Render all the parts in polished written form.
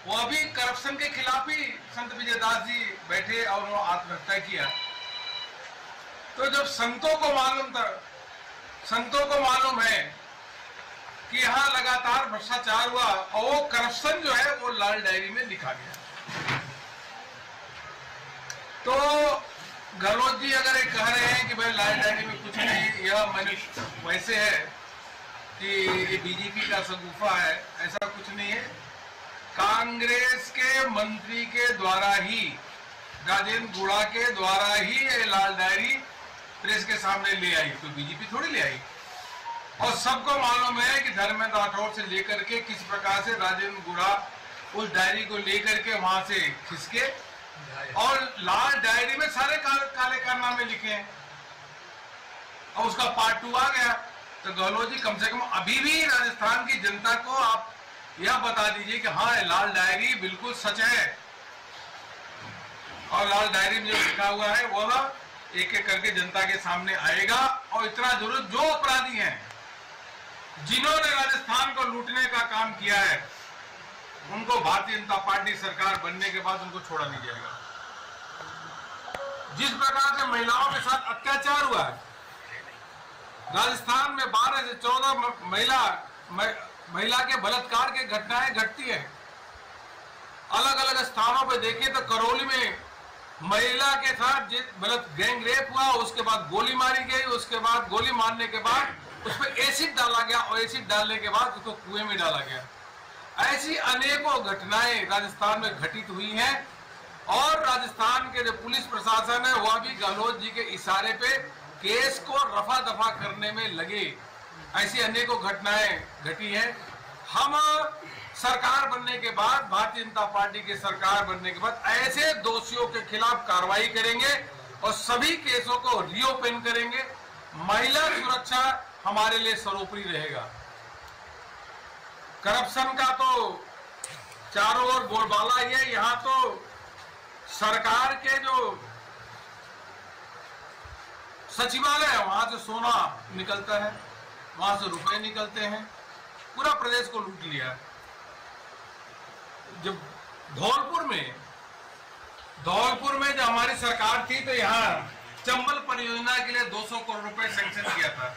वो अभी करप्शन के खिलाफ ही संत विजयदास जी बैठे और वो आत्महत्या किया। तो जब संतों को मालूम है कि यहाँ लगातार भ्रष्टाचार हुआ और वो करप्शन जो है वो लाल डायरी में लिखा गया। तो गहलोत जी अगर ये कह रहे हैं कि भाई लाल डायरी में कुछ नहीं, यह वैसे है कि ये बीजेपी का शगुफा है, ऐसा कुछ नहीं है। कांग्रेस के मंत्री के द्वारा ही, राजेंद्र गुड़ा के द्वारा ही ये लाल डायरी प्रेस के सामने ले आई, तो बीजेपी थोड़ी ले आई। और सबको मालूम है कि धर्मेंद्र राठौड़ से लेकर के किस प्रकार से राजेंद्र गुड़ा उस डायरी को लेकर के वहां से खिसके और लाल डायरी में सारे काले कारनामे लिखे हैं और उसका पार्ट 2 आ गया। तो गहलोत जी कम से कम अभी भी राजस्थान की जनता को आप यह बता दीजिए कि हाँ लाल डायरी बिल्कुल सच है और लाल डायरी में जो लिखा हुआ है वह एक एक करके जनता के सामने आएगा। और इतना जरूर जो अपराधी हैं जिन्होंने राजस्थान को लूटने का काम किया है उनको भारतीय जनता पार्टी सरकार बनने के बाद उनको छोड़ा नहीं जाएगा। जिस प्रकार से महिलाओं के साथ अत्याचार हुआ है राजस्थान में 12 से 14 महिला के बलात्कार के घटनाएं घटती है। अलग अलग स्थानों पर देखें तो करौली में महिला के साथ गैंग रेप हुआ, उसके बाद गोली मारी गई, उसके बाद गोली मारने के बाद उस पर एसिड डाला गया और एसिड डालने के बाद उसको कुएं में डाला गया। ऐसी अनेकों घटनाएं राजस्थान में घटित हुई हैं और राजस्थान के जो पुलिस प्रशासन है वह भी गहलोत जी के इशारे पे केस को रफा दफा करने में लगे। ऐसी अनेकों घटनाएं घटी हैं। हम सरकार बनने के बाद, भारतीय जनता पार्टी की सरकार बनने के बाद ऐसे दोषियों के खिलाफ कार्रवाई करेंगे और सभी केसों को रीओपन करेंगे। महिला सुरक्षा हमारे लिए सर्वोपरि रहेगा। करप्शन का तो चारों ओर बोलबाला ही है। यहाँ तो सरकार के जो सचिवालय है वहां से सोना निकलता है, वहां से रुपए निकलते हैं, पूरा प्रदेश को लूट लिया। जब धौलपुर में जो हमारी सरकार थी तो यहाँ चंबल परियोजना के लिए 200 करोड़ रुपए सैंक्शन किया था।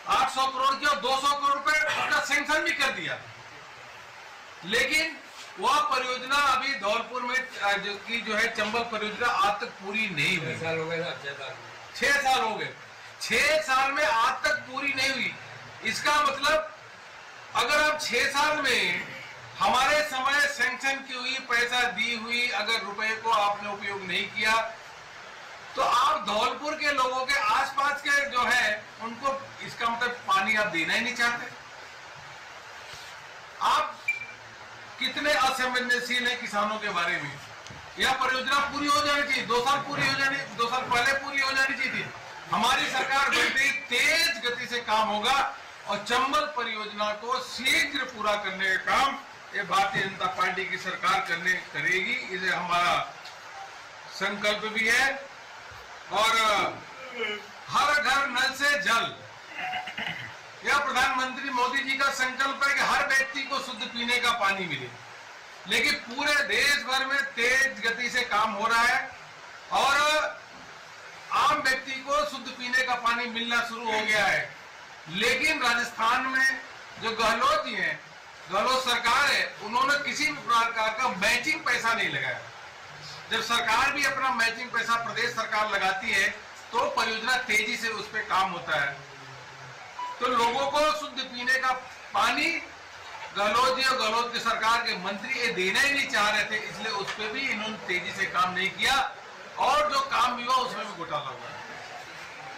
800 करोड़ की और 200 करोड़ रुपए उसका सैंक्शन भी कर दिया। लेकिन वह परियोजना अभी धौलपुर में जो है चंबल परियोजना आज तक पूरी नहीं हुई। 6 साल हो गए। 6 साल में आज तक पूरी नहीं हुई। इसका मतलब अगर आप 6 साल में हमारे समय सैंक्शन की हुई, पैसा दी हुई अगर रुपए को आपने उपयोग नहीं किया तो आप धौलपुर के लोगों के आसपास के जो है उनको इसका मतलब पानी आप देना ही नहीं चाहते। आप कितने असंवेदनशील हैं किसानों के बारे में। यह परियोजना पूरी हो जानी चाहिए, 2 साल पहले पूरी हो जानी चाहिए थी। हमारी सरकार बनते ही तेज गति से काम होगा और चंबल परियोजना को शीघ्र पूरा करने का काम ये भारतीय जनता पार्टी की सरकार करेगी। इसे हमारा संकल्प भी है। और हर घर नल से जल, यह प्रधानमंत्री मोदी जी का संकल्प है कि हर व्यक्ति को शुद्ध पीने का पानी मिले। लेकिन पूरे देश भर में तेज गति से काम हो रहा है और आम व्यक्ति को शुद्ध पीने का पानी मिलना शुरू हो गया है। लेकिन राजस्थान में जो गहलोत जी हैं, गहलोत सरकार है, उन्होंने किसी भी प्रकार का मैचिंग पैसा नहीं लगाया। जब सरकार भी अपना मैचिंग पैसा प्रदेश सरकार लगाती है तो परियोजना तेजी से उस पर काम होता है। तो लोगों को शुद्ध पीने का पानी गहलोत जी और गहलोत की सरकार के मंत्री ये देना ही नहीं चाह रहे थे, इसलिए उस पर भी इन्होंने तेजी से काम नहीं किया और जो काम भी हुआ उसमें भी घोटाला हुआ।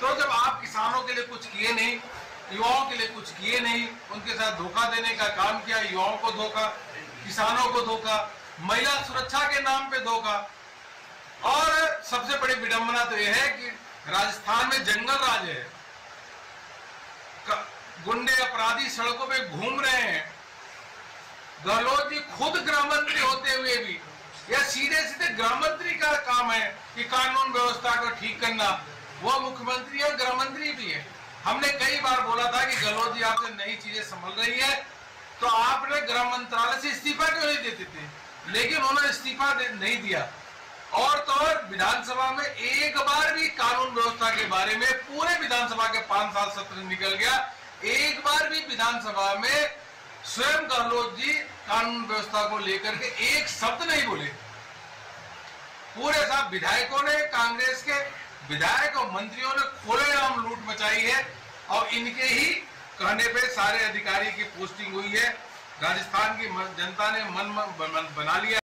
तो जब आप किसानों के लिए कुछ किए नहीं, युवाओं के लिए कुछ किए नहीं, उनके साथ धोखा देने का काम किया, युवाओं को धोखा, किसानों को धोखा, महिला सुरक्षा के नाम पे धोखा। और सबसे बड़ी विडंबना तो यह है कि राजस्थान में जंगल राज है, गुंडे अपराधी सड़कों पे घूम रहे हैं। गहलोत जी खुद गृह मंत्री होते हुए भी यह सीधे सीधे गृह मंत्री का काम है कि कानून व्यवस्था को ठीक करना। वह मुख्यमंत्री और गृह मंत्री भी है। हमने कई बार बोला था कि गहलोत जी आपसे नई चीजें संभल रही है तो आपने गृह मंत्रालय से इस्तीफा क्यों नहीं देते थे? लेकिन उन्होंने इस्तीफा नहीं दिया। और तो और विधानसभा में एक बार भी कानून व्यवस्था के बारे में, पूरे विधानसभा के 5 साल सत्र निकल गया, एक बार भी विधानसभा में स्वयं गहलोत जी कानून व्यवस्था को लेकर के एक शब्द नहीं बोले। पूरे सब विधायकों ने, कांग्रेस के विधायक और मंत्रियों ने खुलेआम लूट मचाई है और इनके ही कहने पे सारे अधिकारी की पोस्टिंग हुई है। राजस्थान की जनता ने मन बना लिया।